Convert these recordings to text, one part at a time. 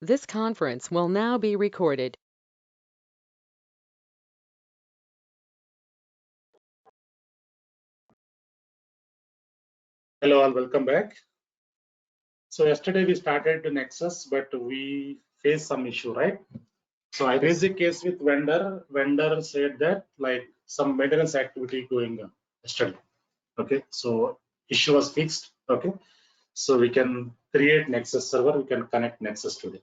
This conference will now be recorded. Hello all, welcome back. So yesterday we started the Nexus, but we faced some issue, right? So I raised a case with vendor. Vendor said that like some maintenance activity going on yesterday. Okay, so issue was fixed. Okay, so we can create Nexus server. We can connect Nexus today.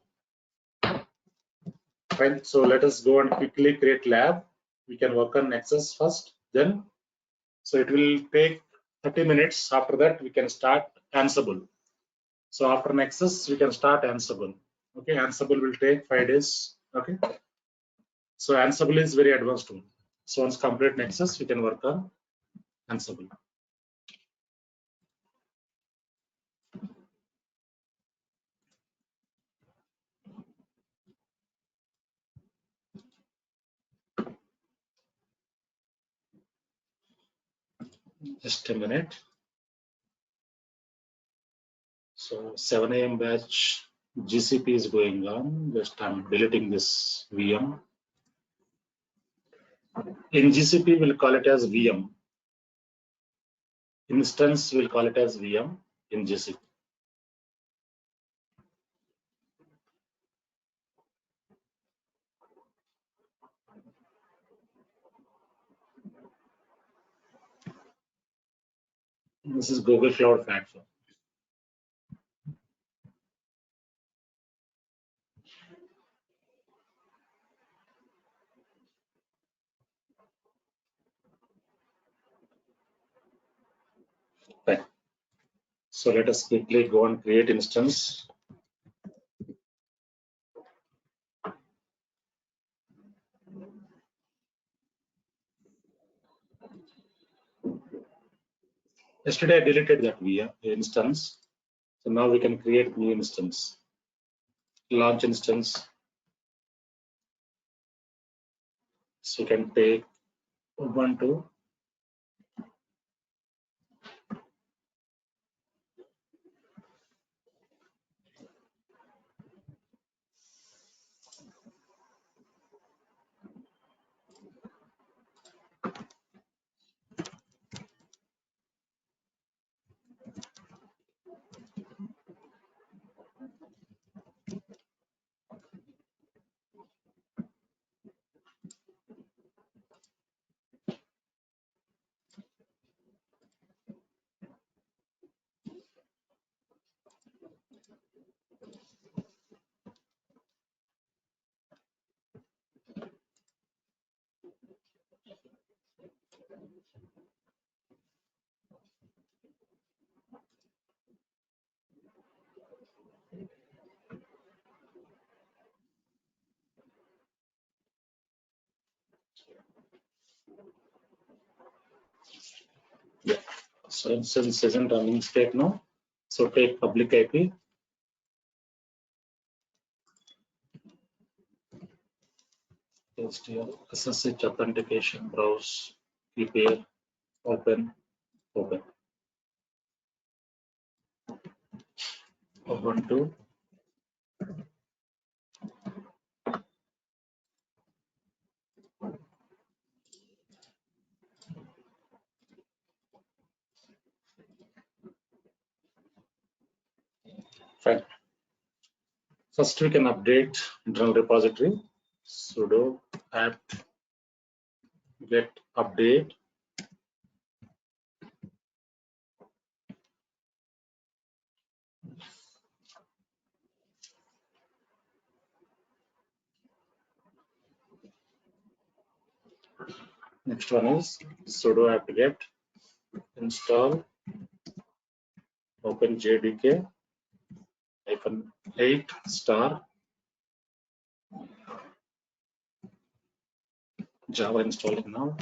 Right. So let us go and quickly create lab. We can work on Nexus first. Then, so it will take 30 minutes. After that, we can start Ansible. So after Nexus, we can start Ansible. Okay, Ansible will take 5 days. Okay, so Ansible is very advanced tool. So once complete Nexus, we can work on Ansible. Just a minute. So 7 a.m. batch GCP is going on. Just I'm deleting this VM. In GCP, we'll call it as VM. Instance, we'll call it as VM in GCP. This is Google Cloud Platform. Right. So let us quickly go and create instance. Yesterday I deleted that VM instance. So now we can create new instance. Launch instance. So you can take Ubuntu. Yeah. So instance isn't running state now. So take public IP. Paste here. SSH authentication, browse, keep here, open, open. Ubuntu. Fine. First we can update internal repository. Sudo apt get update. Next one is sudo apt get install openjdk -8 star Java installing now.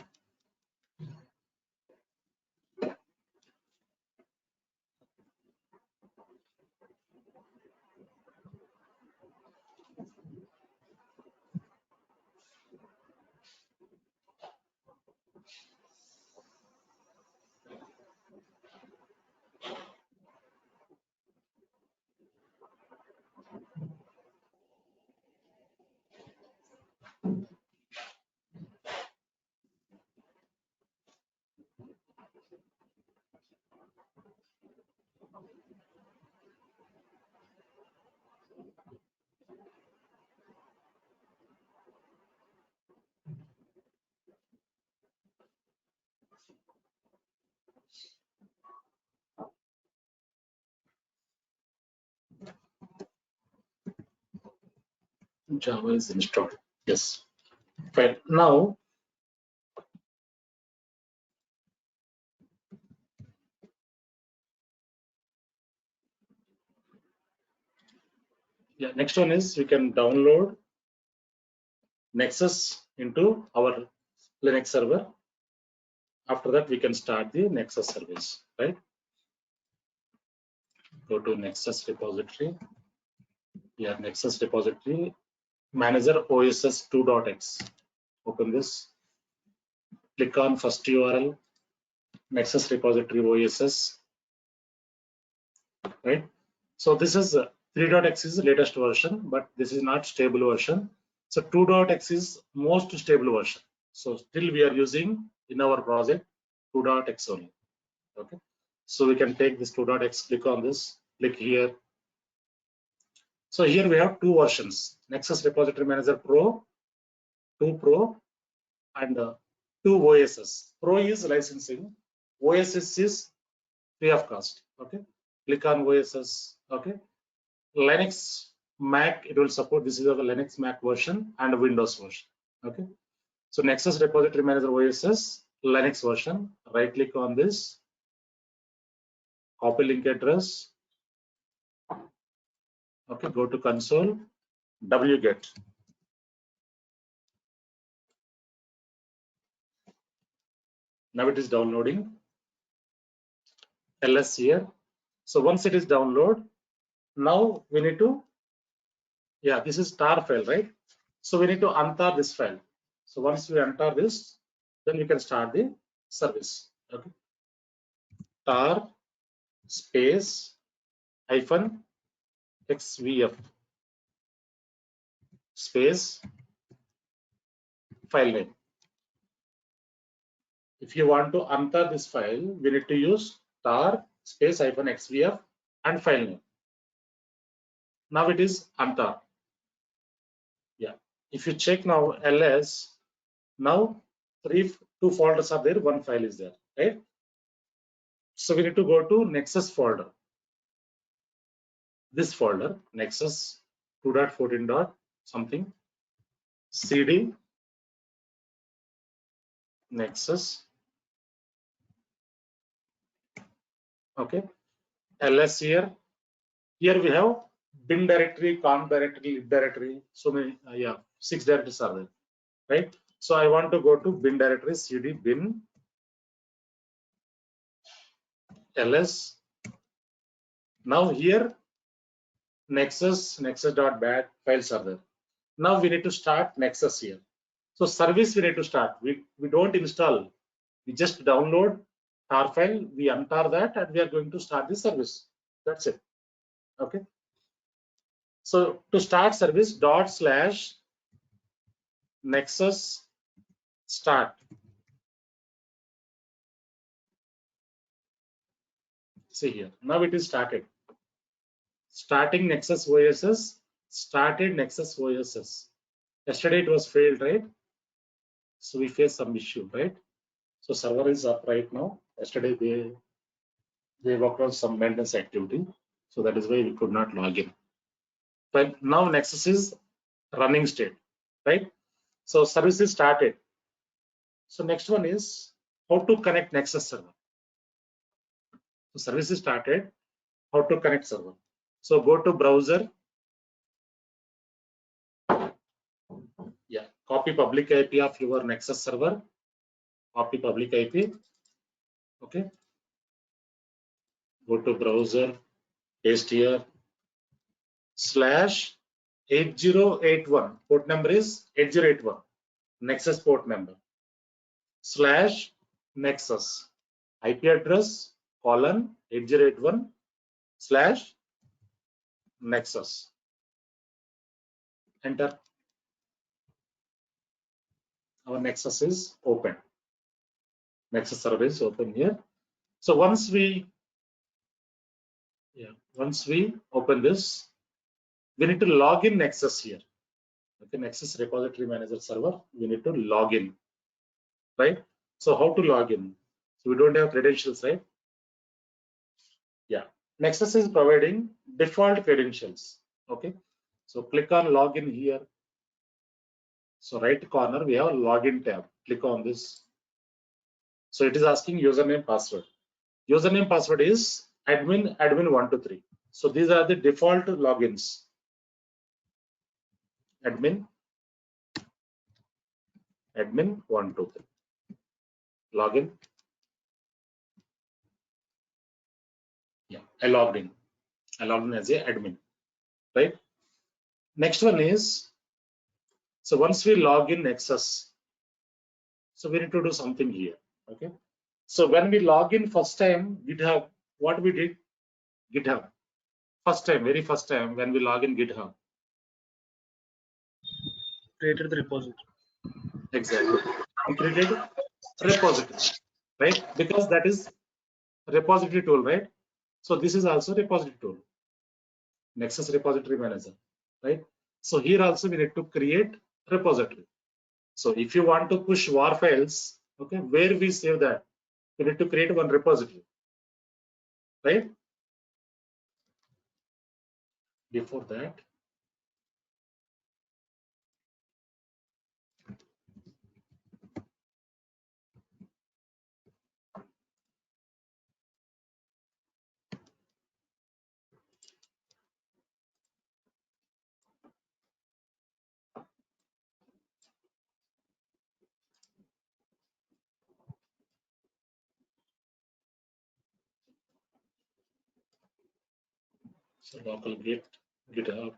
Java is installed. Yes. Fine. Now, yeah, next one is we can download Nexus into our Linux server. After that, we can start the Nexus service, right? Go to Nexus repository. Yeah, Nexus repository manager OSS 2.x. Open this. Click on first URL, Nexus repository OSS, right? So this is 3.x is the latest version, but this is not stable version. So 2.x is most stable version. So still we are using in our project 2.x only. Okay. So we can take this 2.x, click on this, click here. So here we have two versions, Nexus Repository Manager Pro, 2 Pro, and 2 OSS. Pro is licensing, OSS is free of cost. Okay. Click on OSS. Okay. Linux, Mac, it will support. This is the Linux Mac version and Windows version. Okay. So Nexus Repository Manager OSS, Linux version. Right click on this, copy link address. Okay, go to console, wget. Now it is downloading. ls here. So once it is download, now we need to, yeah, this is tar file, right? So we need to untar this file. So once we untar this, then we can start the service. Okay. Tar space hyphen xvf space file name. If you want to untar this file, we need to use tar space hyphen xvf and file name. Now it is untar. Yeah. If you check now ls, now two folders are there, one file is there, right? So we need to go to Nexus folder. This folder, Nexus 2.14. something, cd Nexus. Okay. ls here. Here we have bin directory, conf directory, lib directory. So many, yeah, 6 directories are there, right? So I want to go to bin directory, cd bin ls. Now here nexus.bat files are there. Now we need to start Nexus here. So service we need to start. We don't install. We just download tar file, we untar that, and we are going to start the service. That's it. Okay. So to start service, /nexus start. See here. Now it is started. Starting Nexus OSS. Started Nexus OSS. Yesterday it was failed, right? So we faced some issue, right? So server is up right now. Yesterday they worked on some maintenance activity. So that is why we could not log in. But now Nexus is running state, right? So service is started. So next one is how to connect Nexus server. So service is started. How to connect server? So go to browser. Yeah, copy public IP of your Nexus server. Copy public IP. Okay. Go to browser. Paste here. /8081. Port number is 8081. Nexus port number. /Nexus. IP address :8081/Nexus. Enter. Our Nexus is open. Nexus server is open here. So once we open this, we need to log in Nexus here. Okay, Nexus repository manager server, we need to log in, right? So how to log in? So we don't have credentials, right? Yeah, Nexus is providing default credentials. Okay, so click on login here. So right corner, we have login tab. Click on this. So it is asking username, password. Username, password is admin123. So these are the default logins. admin123. Login. Yeah, I logged in. I logged in as a admin, right? Next one is, so once we log in Nexus, so we need to do something here, okay? So when we log in first time, GitHub, what we did, GitHub, first time, very first time when we log in GitHub. Created the repository. Exactly. We created repository, right? Because that is repository tool, right? So this is also repository tool, Nexus Repository Manager, right? So here also we need to create repository. So if you want to push WAR files, okay, where we save that? We need to create one repository, right? Before that, so local git, GitHub,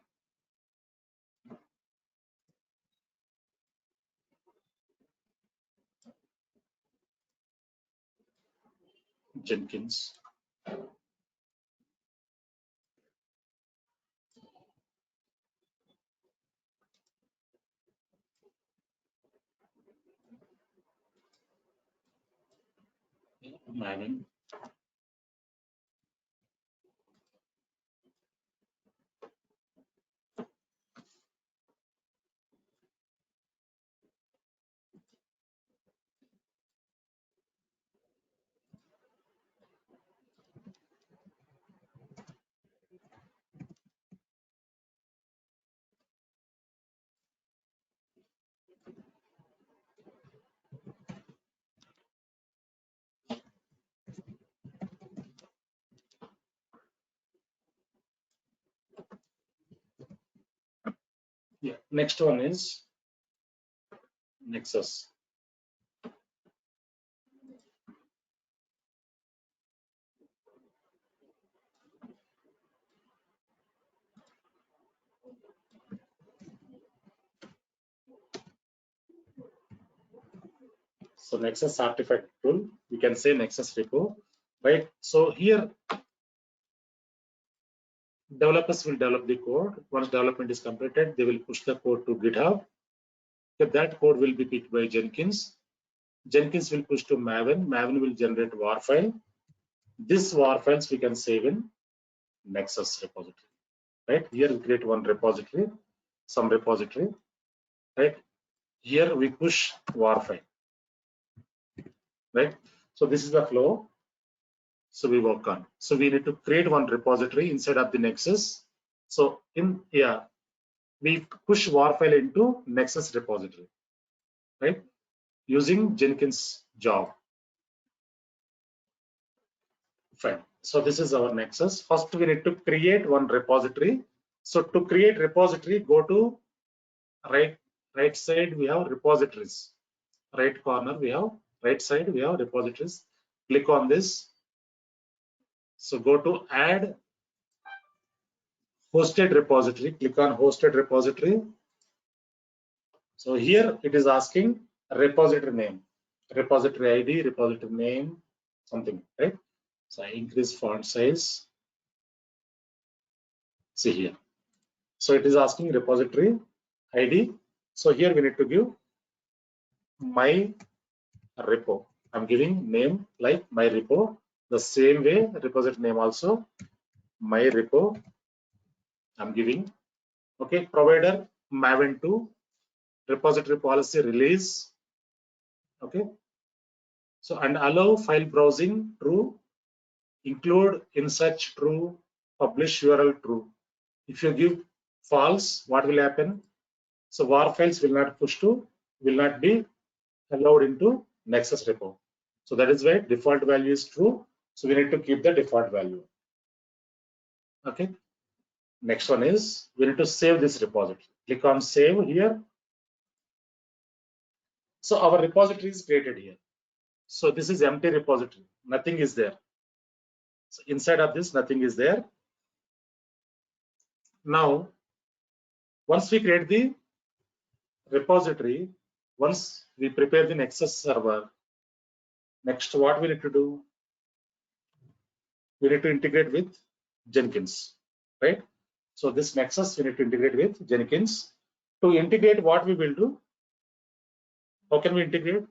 Jenkins. MAVEN. Yeah. Next one is Nexus. So Nexus artifact tool, we can say Nexus repo, right? So here developers will develop the code. Once development is completed, they will push the code to GitHub. So that code will be picked by Jenkins. Jenkins will push to MAVEN. MAVEN will generate WAR file. This WAR files we can save in Nexus repository, right? Here we create one repository, some repository, right? Here we push WAR file, right? So this is the flow. So we work on. So we need to create one repository inside of the Nexus. So in here, we push WAR file into Nexus repository, right? Using Jenkins job. Fine. So this is our Nexus. First, we need to create one repository. So to create repository, go to right side. We have repositories. Right corner we have right side. We have repositories. Click on this. So go to add hosted repository. Click on hosted repository. So here it is asking repository name, repository ID, repository name, something, right? So I increase font size. See here. So it is asking repository ID. So here we need to give my repo. I'm giving name like my repo. The same way repository name also my repo. I'm giving. Okay, provider MAVEN 2 repository policy release. Okay. So and allow file browsing true. Include in search true. Publish URL true. If you give false, what will happen? So var files will not be allowed into Nexus repo. So that is why default value is true. So we need to keep the default value. Okay. Next one is we need to save this repository. Click on save here. So our repository is created here. So this is empty repository. Nothing is there. So inside of this, nothing is there. Now, once we create the repository, once we prepare the Nexus server, next what we need to do? We need to integrate with Jenkins, right? So this Nexus we need to integrate with Jenkins. To integrate, what we will do? How can we integrate?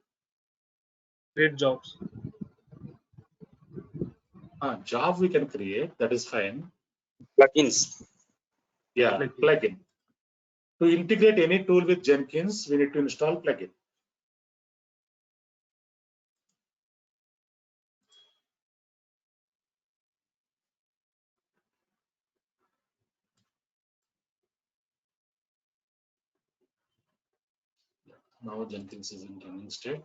Create jobs. Job we can create, that is fine. Plugins. Yeah, plugin. To integrate any tool with Jenkins, we need to install plugin. Now Jenkins is in running state.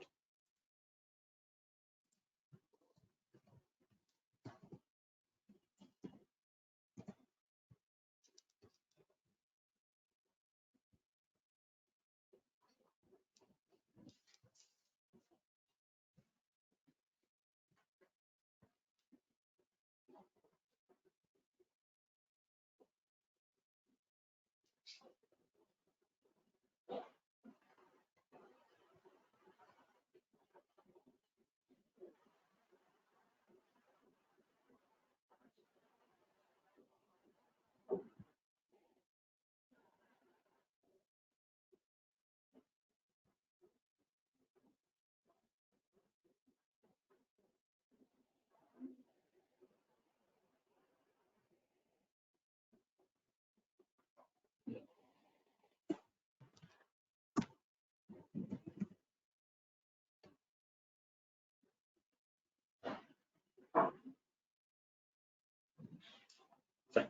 Fine.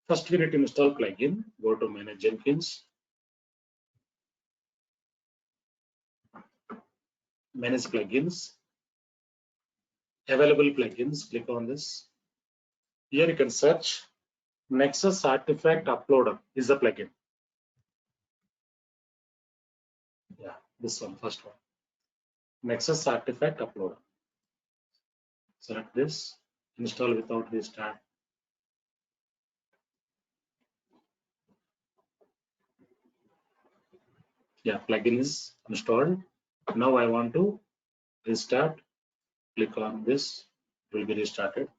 First, we need to install plugin. Go to Manage Jenkins. Manage plugins. Available plugins. Click on this. Here you can search Nexus Artifact Uploader is the plugin. Yeah, this one, first one. Nexus Artifact Uploader. Select this. Install without restart. Yeah, plugin is installed. Now I want to restart. Click on this. It will be restarted.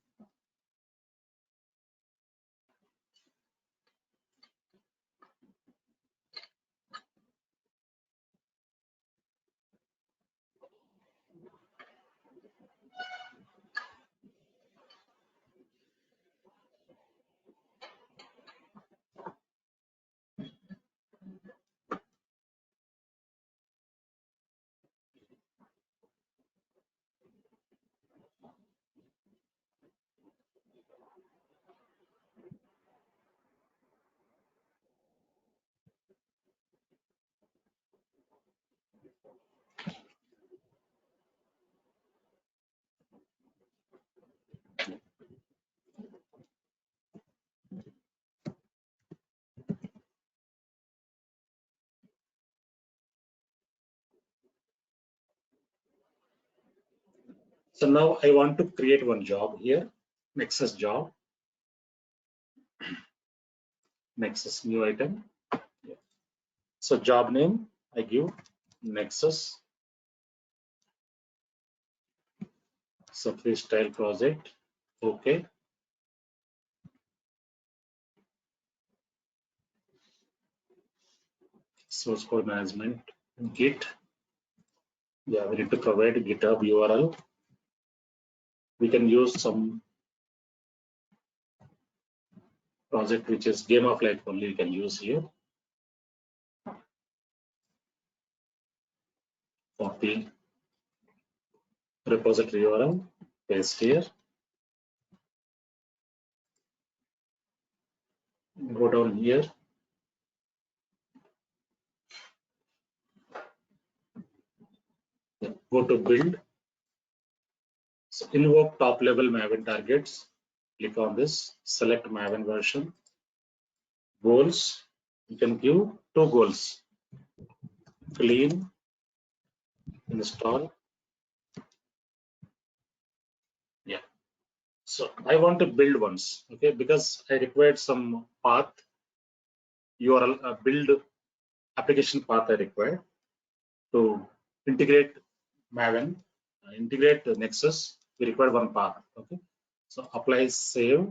So now I want to create one job here. Nexus job. Nexus new item. Yeah. So job name I give Nexus. So freestyle project. Okay. Source code management. Git. Yeah, we need to provide GitHub URL. We can use some project which is game of life only. We can use here. Copy repository URL. Paste here. Go down here. go to build. So invoke top level MAVEN targets. Click on this, select MAVEN version. Goals, you can give 2 goals. Clean, install. Yeah. So I want to build once, okay, because I required some path URL, build application path I required to integrate MAVEN, integrate Nexus. We require one path, okay. So apply, save.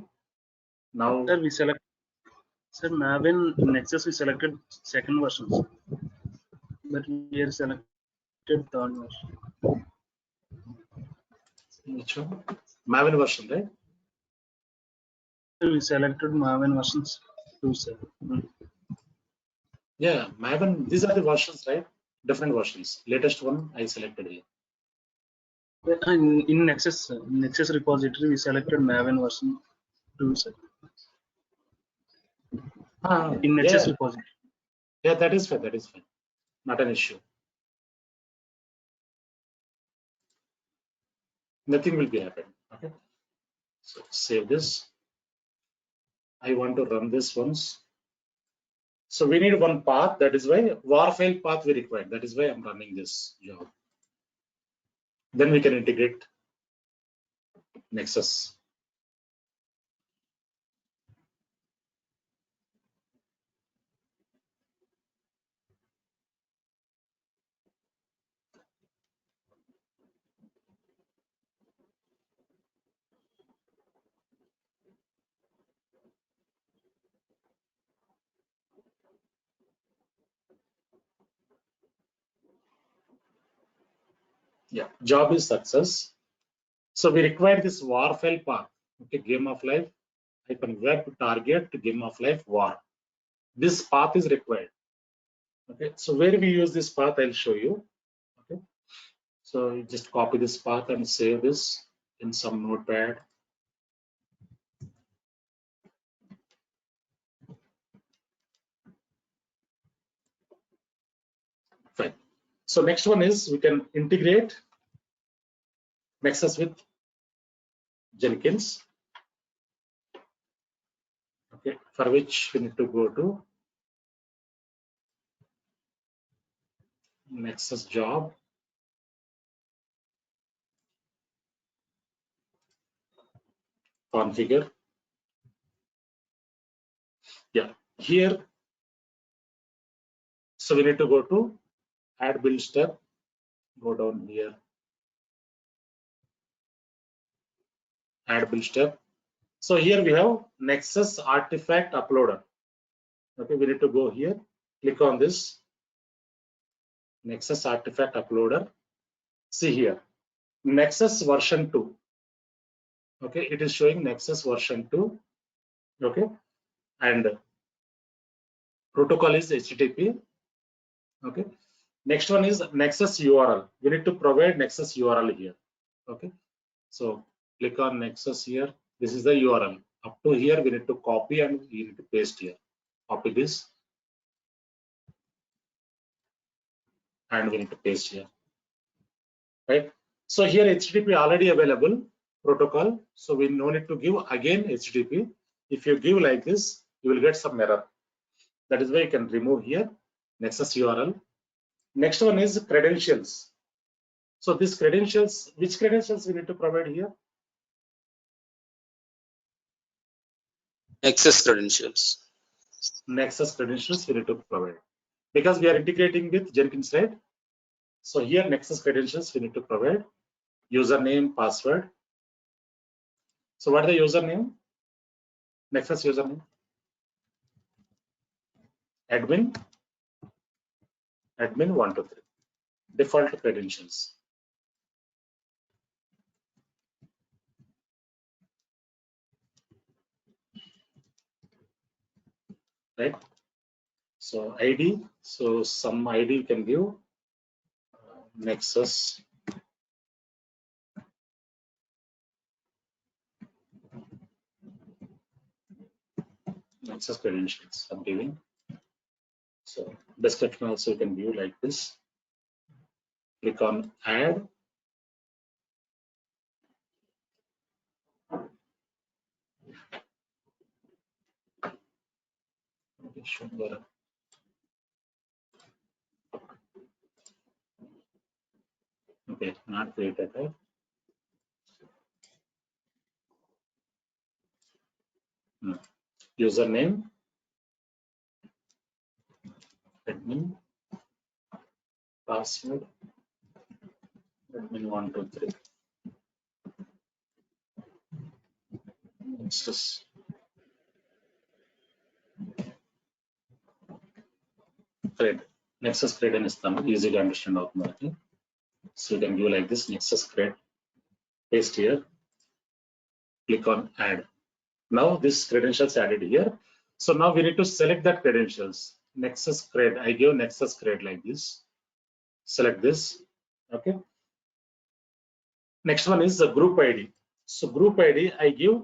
Now Sir, we select. Sir, MAVEN Nexus we selected second versions, but we are selected third version. which one? MAVEN version, right? We selected MAVEN versions 2, sir. Yeah, MAVEN, these are the versions, right? Different versions. Latest one I selected here. In Nexus repository, we selected MAVEN version 2, sir. In Nexus repository. Yeah, that is fine. That is fine. Not an issue. Nothing will be happening. Okay. So save this. I want to run this once. So we need one path. That is why war file path we require. That is why I'm running this job. Then we can integrate Nexus. Yeah, job is success. So we require this war file path. Okay, game of life -web target game of life war. This path is required. Okay, so where we use this path, I'll show you. Okay, so you just copy this path and save this in some notepad. Fine. So next one is we can integrate Nexus with Jenkins. Okay, for which we need to go to Nexus job. Configure. Yeah, here. So we need to go to add build step. Go down here. Add build step. So here we have Nexus artifact uploader. Okay, we need to go here. Click on this Nexus artifact uploader. See here, Nexus version 2. Okay, it is showing Nexus version 2. Okay, and protocol is HTTP. Okay, next one is Nexus URL. We need to provide Nexus URL here. Okay, so click on Nexus here. This is the URL. Up to here, we need to copy and we need to paste here. Copy this and we need to paste here. Right. So here HTTP already available protocol. So we no need to give again HTTP. If you give like this, you will get some error. That is why you can remove here Nexus URL. Next one is credentials. So these credentials, which credentials we need to provide here? Nexus credentials. Nexus credentials we need to provide because we are integrating with Jenkins, right? So here Nexus credentials we need to provide username, password. So what is the username? Nexus username? Admin 123. Default credentials. Right. So ID. So some ID you can give. Nexus. Nexus credentials I'm giving. So description also you can view like this. Click on add Okay, not created, right? No. Username, admin, password, admin 123. Nexus. Thread. Nexus thread and is easy to understand out. So you can do like this, Nexus thread, paste here, click on add. Now this credentials added here. So now we need to select that credentials. Nexus thread, I give Nexus thread like this. Select this, okay. Next one is the group ID. So group ID, I give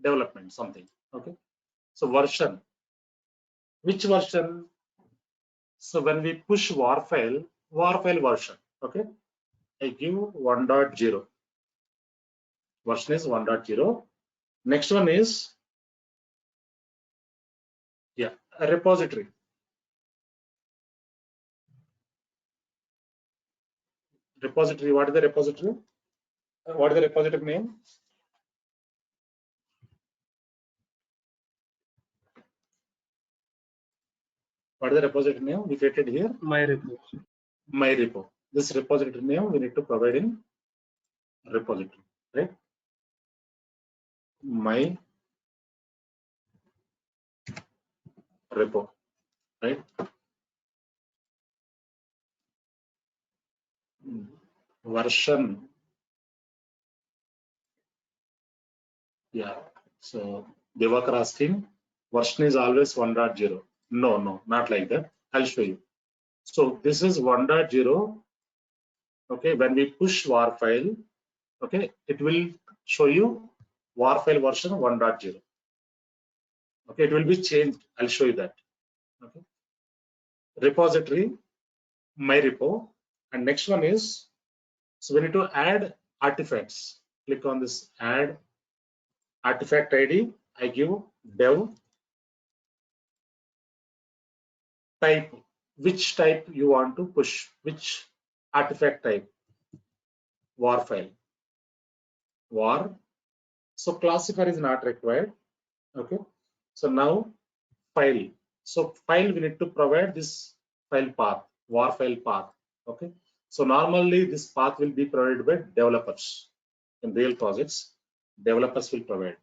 development something, okay. So version, which version? So when we push war file version, okay, I give 1.0. Version is 1.0. Next one is a repository. Repository, what is the repository? What is the repository name? What is the repository name we created here? My repo. My repo. This repository name we need to provide in repository, right? My repo, right? Version. Yeah. So Devakar asking, version is always 1.0. No, not like that. I'll show you. So this is 1.0. Okay, when we push war file, okay, it will show you war file version 1.0. Okay, it will be changed. I'll show you that. Okay. Repository, my repo, and next one is, so we need to add artifacts. Click on this add artifact ID. I give dev type, which type you want to push, which artifact type, war file, war. So classifier is not required. Okay. So now file. So file we need to provide this file path, war file path. Okay. So normally this path will be provided by developers. In real projects, developers will provide.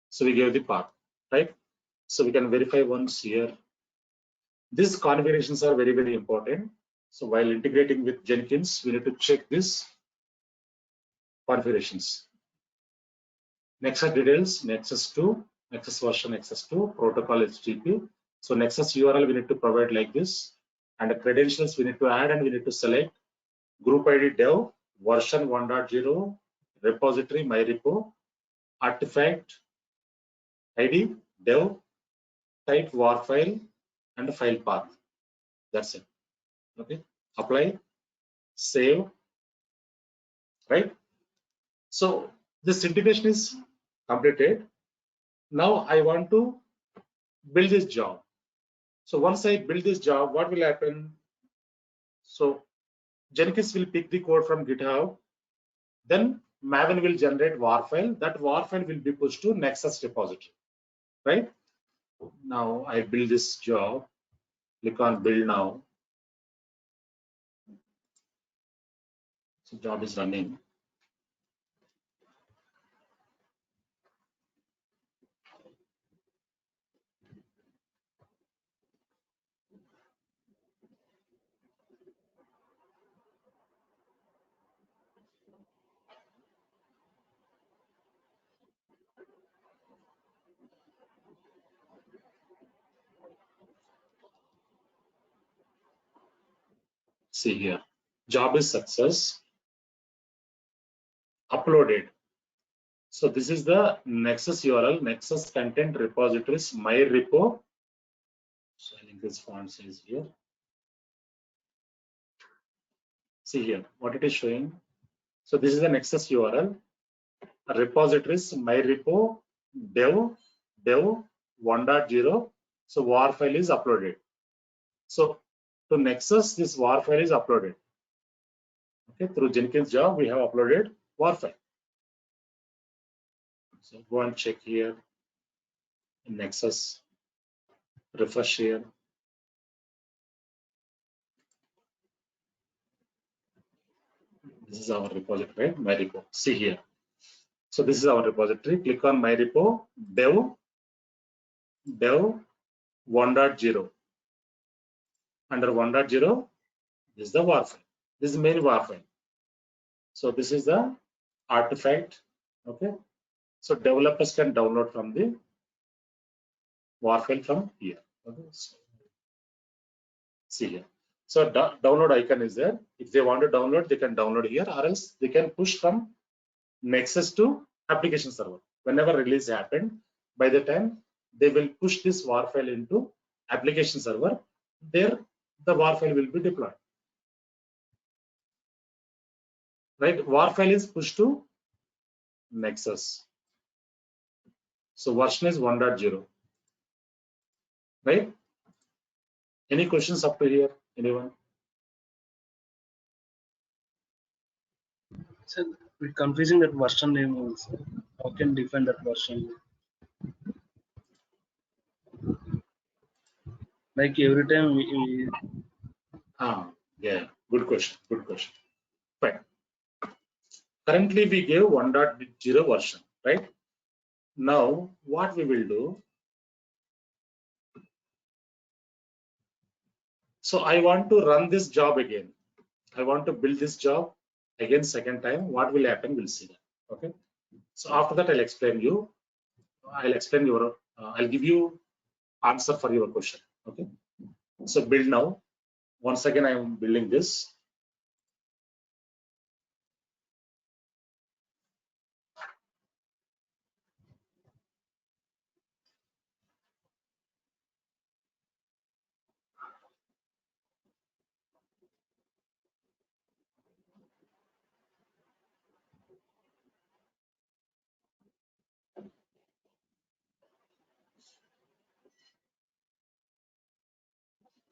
So we give the path, right? So we can verify once here. These configurations are very, very important. So while integrating with Jenkins, we need to check this configurations. Nexus details, Nexus 2, Nexus version Nexus 2, protocol HTTP. So Nexus URL we need to provide like this, and the credentials we need to add, and we need to select group ID dev, version 1.0, repository my repo, artifact ID dev, type war file, and the file path. That's it. Okay. Apply, save, right? So this integration is completed. Now I want to build this job. So once I build this job, what will happen? So Jenkins will pick the code from GitHub. Then MAVEN will generate war file. That war file will be pushed to Nexus repository, right? Now I build this job. Click on build now. So job is running. See here, job is success. Uploaded. So this is the Nexus URL, Nexus content repositories, my repo. So I think this font says here. See here, what it is showing. So this is the Nexus URL, repositories, my repo, dev, dev 1.0. So war file is uploaded. So to Nexus, this war file is uploaded. Okay, through Jenkins job, we have uploaded war file. So go and check here in Nexus, refresh here. This is our repository, right? My repo. See here. So this is our repository. Click on my repo, dev 1.0. Under 1.0, this is the war file. This is the main war file. So this is the artifact. Okay. So developers can download from the war file from here. Okay. So, see here. So download icon is there. If they want to download, they can download here, or else they can push from Nexus to application server. Whenever release happened, by the time they will push this war file into application server, there the war file will be deployed. Right? War file is pushed to Nexus. So version is 1.0. Right? Any questions up to here? Anyone? So we're confusing that version name also. How can define that version? Like every time we Yeah, good question. Good question. Fine. Currently we gave 1.0 version, right? Now what we will do? So I want to run this job again. I want to build this job again second time. What will happen? We'll see that. Okay. So after that, I'll explain you. I'll explain your. I'll give you answer for your question. Okay. So build now. Once again, I am building this.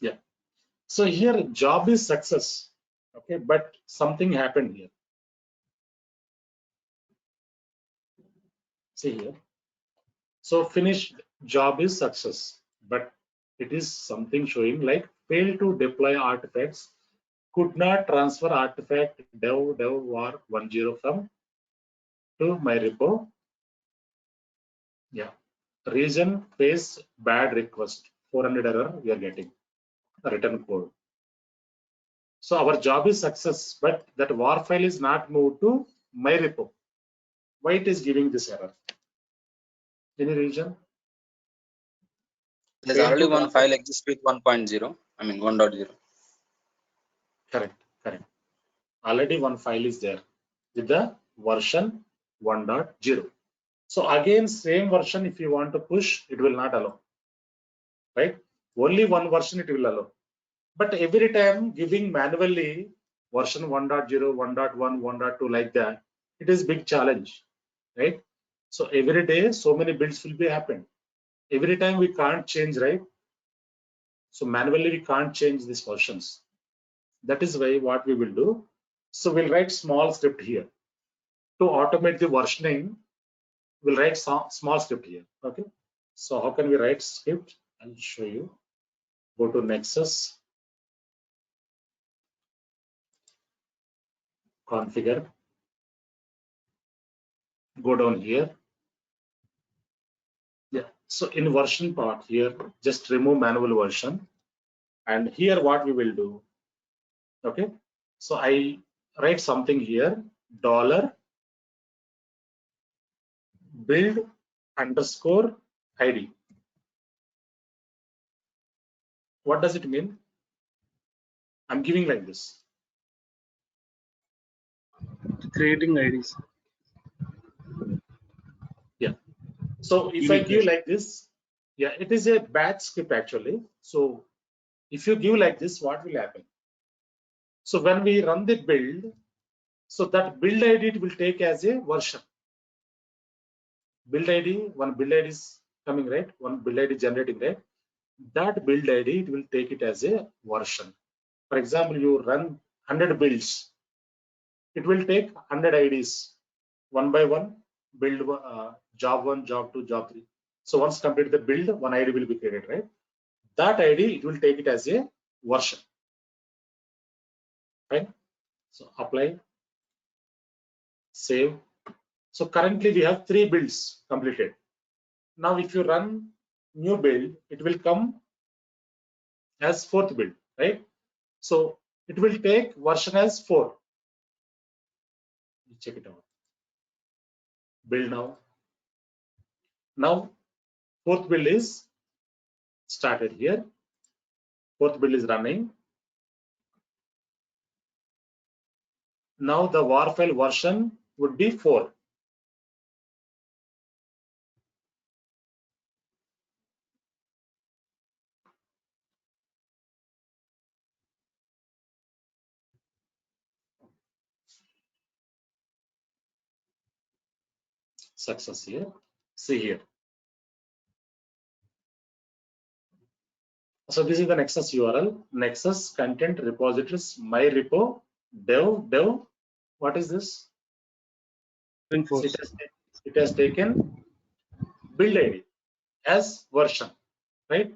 Yeah. So here job is success. Okay, but something happened here. See here. So finished job is success, but it is something showing like failed to deploy artifacts, could not transfer artifact dev var 10 from to my repo. Yeah. Reason face bad request 400 error we are getting a written code. So our job is success, but that war file is not moved to my repo. Why it is giving this error? Any reason? There's already one file exists with 1.0. I mean 1.0. Correct, correct. Already one file is there with the version 1.0. So again, same version, if you want to push, it will not allow. Right? Only one version it will allow. But every time giving manually version 1.0, 1.1, 1.2 like that, it is big challenge. Right? So every day, so many builds will be happen. Every time we can't change, right? So manually we can't change these versions. That is why what we will do. So we'll write small script here to automate the versioning. We'll write some small script here. Okay. So how can we write script? I'll show you. Go to Nexus, configure. Go down here. Yeah. So in version part here, just remove manual version. And here what we will do. Okay. So I write something here. $build _ ID. What does it mean? I'm giving like this. creating IDs. Yeah. So if I give like this, yeah, it is a batch script actually. So if you give like this, what will happen? So when we run the build, so that build ID it will take as a version. Build ID, one build ID is coming, right? One build ID generating, right? That build ID, it will take it as a version. For example, you run 100 builds. It will take 100 IDs one by one, build job 1, job 2, job 3. So once complete the build, one ID will be created, right? That ID, it will take it as a version, right? So apply, save. So currently we have 3 builds completed. Now if you run new build, it will come as 4th build, right? So it will take version as 4. Check it out. Build now. Now 4th build is started here. 4th build is running. Now the war file version would be 4. Success here. See here. So this is the Nexus URL. Nexus content repositories my repo dev. What is this? So it has taken build ID as version, right?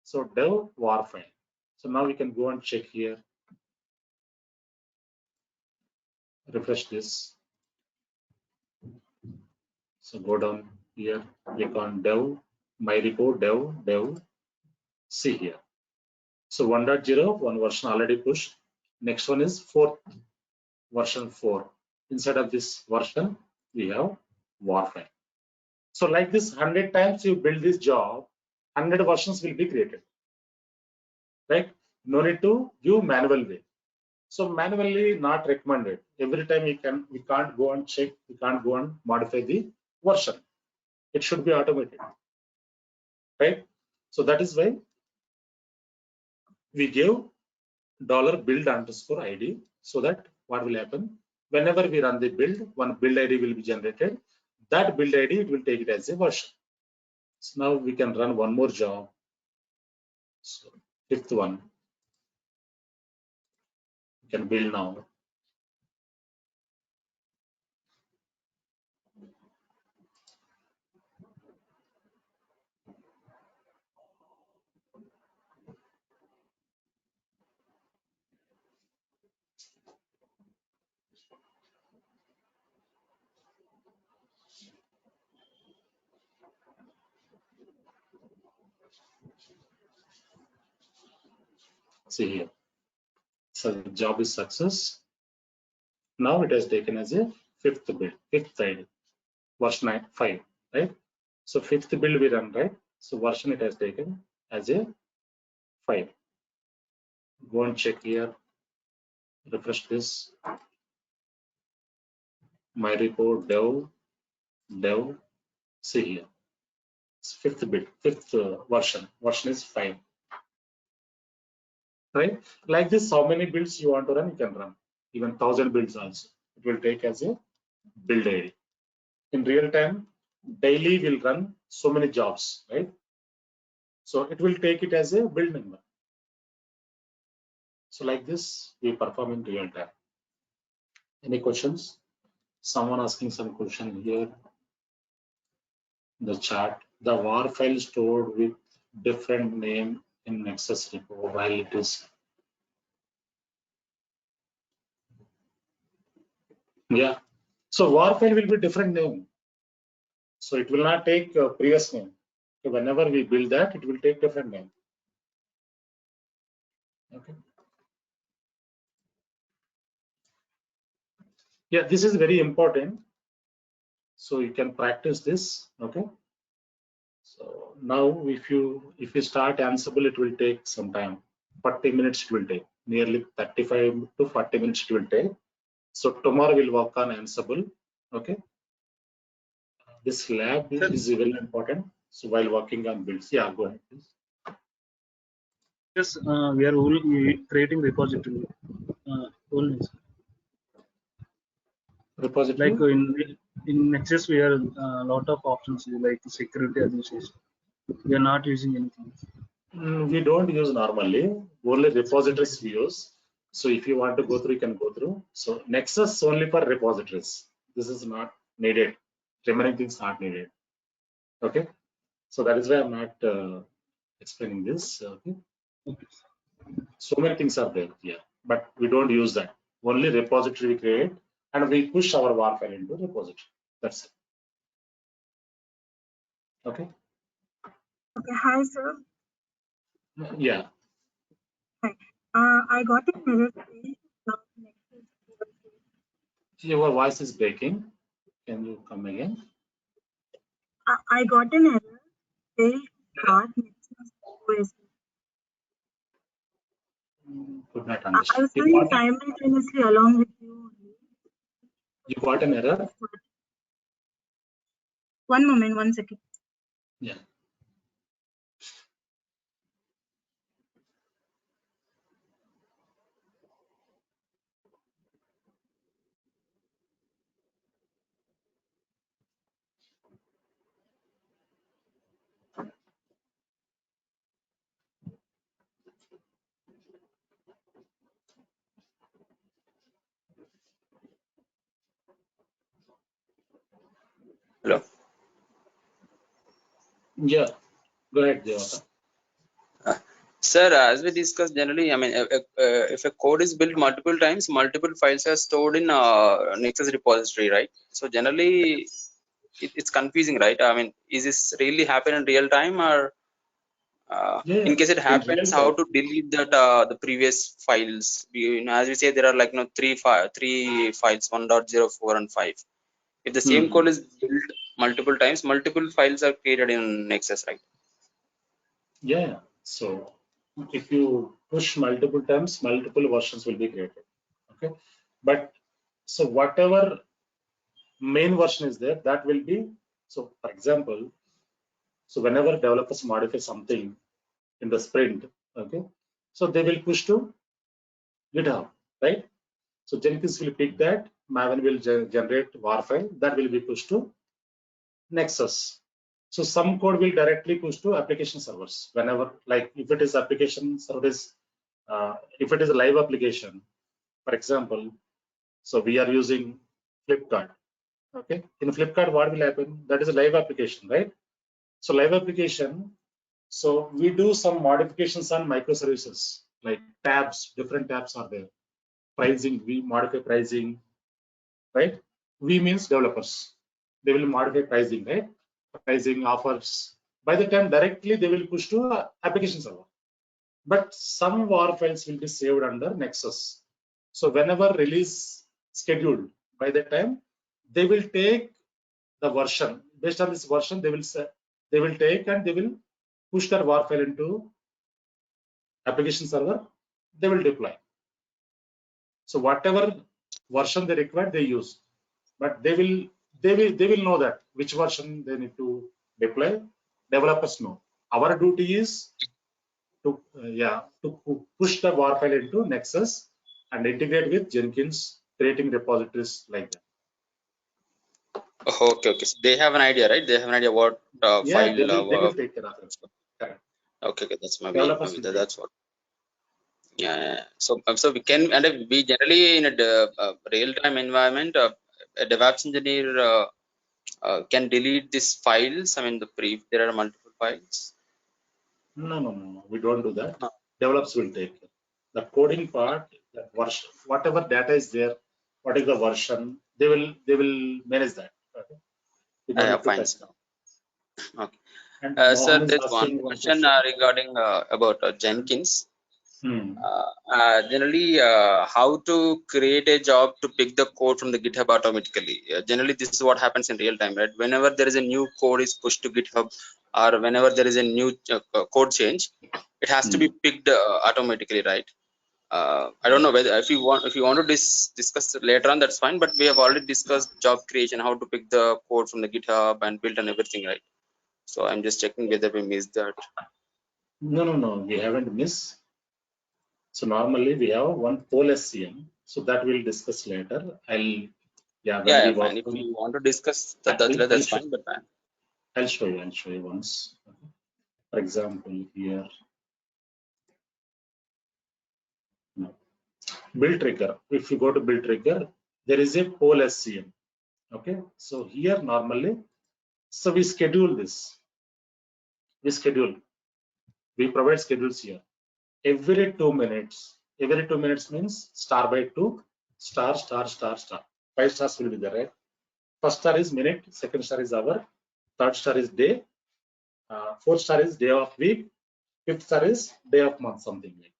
So dev var file. So now we can go and check here. Refresh this. So go down here, click on dev, my repo dev. See here. So 1.0, one version already pushed. Next one is 4th version 4. Inside of this version, we have var file. So like this, 100 times you build this job, 100 versions will be created, right? No need to do manual way. So manually not recommended. Every time we can't go and check, we can't go and modify the version. It should be automated, right? So that is why we give $build_ID, so that what will happen whenever we run the build, one build ID will be generated. That build ID, it will take it as a version. So now we can run one more job. So 5th one, we can build now. See here. So the job is success. Now it has taken as a 5th build, 5th ID, version 5, right? So 5th build we run, right? So version it has taken as a 5. Go and check here. Refresh this. My repo dev. See here. It's 5th build, 5th version. Version is 5. Right? Like this, how many builds you want to run, you can run. Even 1000 builds also. It will take as a build ID. In real time, daily will run so many jobs, right? So it will take it as a build number. So like this, we perform in real time. Any questions? Someone asking some question here. The chat. The var file stored with different name in Nexus repo while it is. Yeah. So var file will be different name. So it will not take previous name. So whenever we build that, it will take different name. Okay. Yeah, this is very important. So you can practice this. Okay. So now if you start Ansible, it will take some time. 40 minutes it will take. Nearly 35 to 40 minutes it will take. So tomorrow we'll work on Ansible. Okay. This lab is very important. So while working on builds, yeah, go ahead, please. Yes, we are only creating repository. Only. Repository. Like in Nexus we have a lot of options like security administration. We are not using anything. We don't use normally, only repositories we use. So if you want to go through, you can go through. So Nexus only for repositories. This is not needed. Remaining things not needed. Okay. So that is why I'm not explaining this. Okay. Okay. So many things are there. Yeah. But we don't use that. Only repository we create and we push our WAR file into repository. That's it. Okay. Okay, hi sir. Yeah. Hi. I got an error saying now Nexus URL. Your voice is breaking. Can you come again? I got an error saying start Nexus OS. Could not I understand. was doing simultaneously along with you. You got an error? One moment, 1 second. Yeah. Hello. Yeah. Go ahead, Devata. Sir, as we discussed generally, I mean, if a code is built multiple times, multiple files are stored in Nexus repository, right? So generally, it's confusing, right? I mean, is this really happen in real time, or Yeah. in case it In real happens, how time. to delete that the previous files? As we say, there are like three files, 1.04 and 5. If the same code is built multiple times, multiple files are created in Nexus, right? Yeah. So if you push multiple times, multiple versions will be created. Okay. But so whatever main version is there, that will be, so for example, so whenever developers modify something in the sprint, okay, so they will push to GitHub, right? So Jenkins will pick that, MAVEN will generate WAR file, that will be pushed to Nexus. So some code will directly push to application servers whenever, like if it is application service, if it is a live application, for example, so we are using Flipkart. Okay, in Flipkart, what will happen? That is a live application, right? So live application. So we do some modifications on microservices, like tabs, different tabs are there. Pricing, we modify pricing, right? We means developers. They will modify pricing, right? Pricing offers. By the time directly they will push to application server. But some WAR files will be saved under Nexus. So whenever release scheduled, by the time they will take the version based on this version, they will take and they will push that WAR file into application server. They will deploy. So whatever version they require, they use. But they will know that which version they need to deploy. Developers know. Our duty is to push the WAR file into Nexus and integrate with Jenkins, creating repositories like that. Okay. So they have an idea, right? They have an idea what file. They will take care of it. Correct. Okay, that's maybe Developers will that's what. Yeah. So we can, and we generally in a real-time environment, a DevOps engineer can delete these files. I mean, there are multiple files. No. We don't do that. No. Developers will take care. The coding part, that version, whatever data is there, what is the version, they will manage that. Okay. We don't need to Fine. touch them. Okay. And Sir, Mohan is there's one asking one question regarding about Jenkins. Generally, how to create a job to pick the code from the GitHub automatically. Generally, this is what happens in real time, right? Whenever there is a new code is pushed to GitHub, or whenever there is a new code change, it has to be picked automatically, right? I don't know whether if you want to discuss later on, that's fine. But we have already discussed job creation, how to pick the code from the GitHub and build and everything, right? So I'm just checking whether we missed that. No. We haven't missed. So normally we have one poll SCM. So that we'll discuss later. I'll Yeah, Yeah, when we fine. work If on, you want to discuss that, I'll that's show, fine. But I'll show you once. Okay. For example, here, no. Build trigger. If you go to build trigger, there is a poll SCM. Okay, so here normally, so we schedule this. We provide schedules here. Every 2 minutes. Every 2 minutes means star by 2, star, star, star, star. 5 stars will be there, right? First star is minute, second star is hour, third star is day, fourth star is day of week, fifth star is day of month, something like.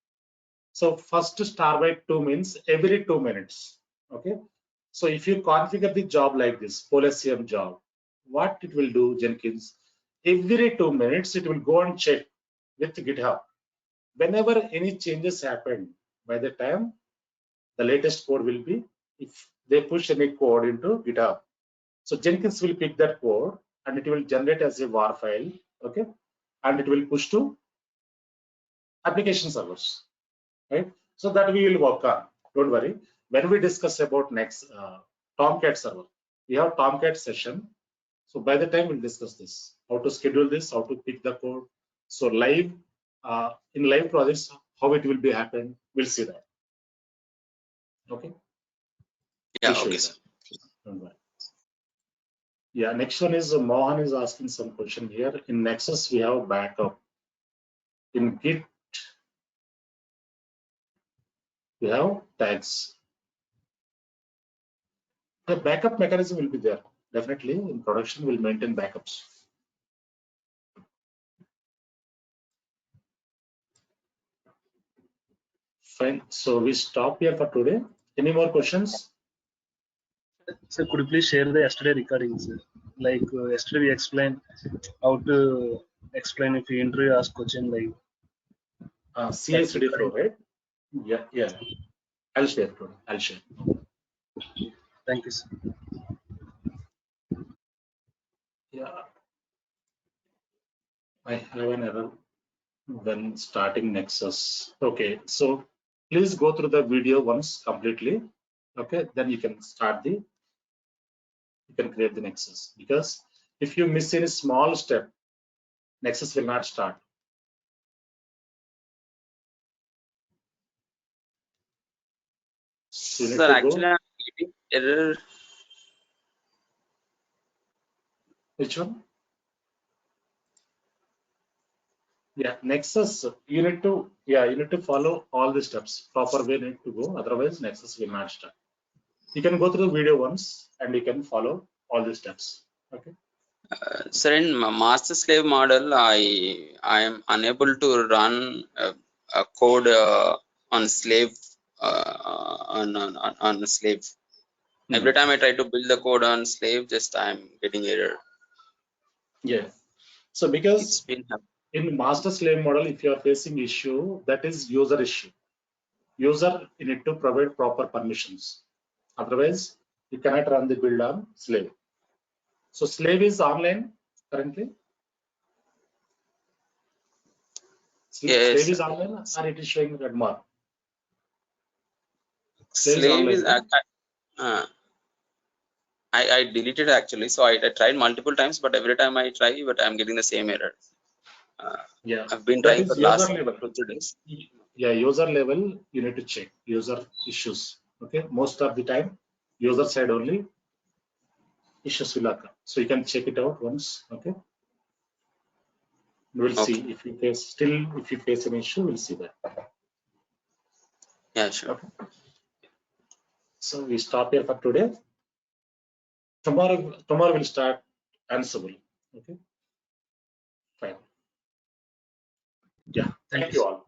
So first star by 2 means every 2 minutes. Okay. So if you configure the job like this, PolSCM job, what it will do, Jenkins, every 2 minutes it will go and check with GitHub. Whenever any changes happen, by the time the latest code will be, if they push any code into GitHub, so Jenkins will pick that code and it will generate as a WAR file, okay, and it will push to application servers, right? So that we will work on. Don't worry. When we discuss about next TOMCAT server, we have TOMCAT session. So by the time we'll discuss this, how to schedule this, how to pick the code. So live in live projects, how it will be happen, we'll see that. Okay. yeah, We'll show okay, you sir. that. Don't worry. Yeah, next one is Mohan is asking some question here. In Nexus, we have backup. In Git, we have tags. The backup mechanism will be there. Definitely in production, we'll maintain backups. Fine. So we stop here for today. Any more questions? So could you please share the yesterday recordings? Like yesterday we explained how to explain if you interview ask question like CI/CD flow, right? Yeah, yeah. I'll share today. I'll share. Thank you, sir. Yeah. I have an error when starting Nexus. Okay, so please go through the video once completely. Okay, then you can start you can create the Nexus, because if you miss any small step, Nexus will not start. So you need Sir, to actually, go. I'm getting error. Which one? Yeah, Nexus. You need to follow all the steps. Proper way need to go. Otherwise, Nexus will not start. You can go through the video once and you can follow all the steps. Okay. Sir, in master slave model, I am unable to run a code on slave on a slave. Every time I try to build the code on slave, just I'm getting error. Yeah. So It's because been in master slave model, if you are facing issue, that is user issue. User, you need to provide proper permissions. Otherwise, you cannot run the build on slave. So slave is online currently. yes. Slave is online or it is showing red mark. Slave is online, I deleted actually, so I tried multiple times, but every time I try, but I'm getting the same error. yeah, I've been that trying for is the user last level. 2-3 days. Yeah, user level, you need to check user issues. Okay, most of the time, user side only issues will occur. So you can check it out once. Okay, we'll see if you face an issue, we'll see that. Yeah, sure. Okay. So we stop here for today. Tomorrow we'll start ANSIBLE. Okay, fine. Yeah, thank you all.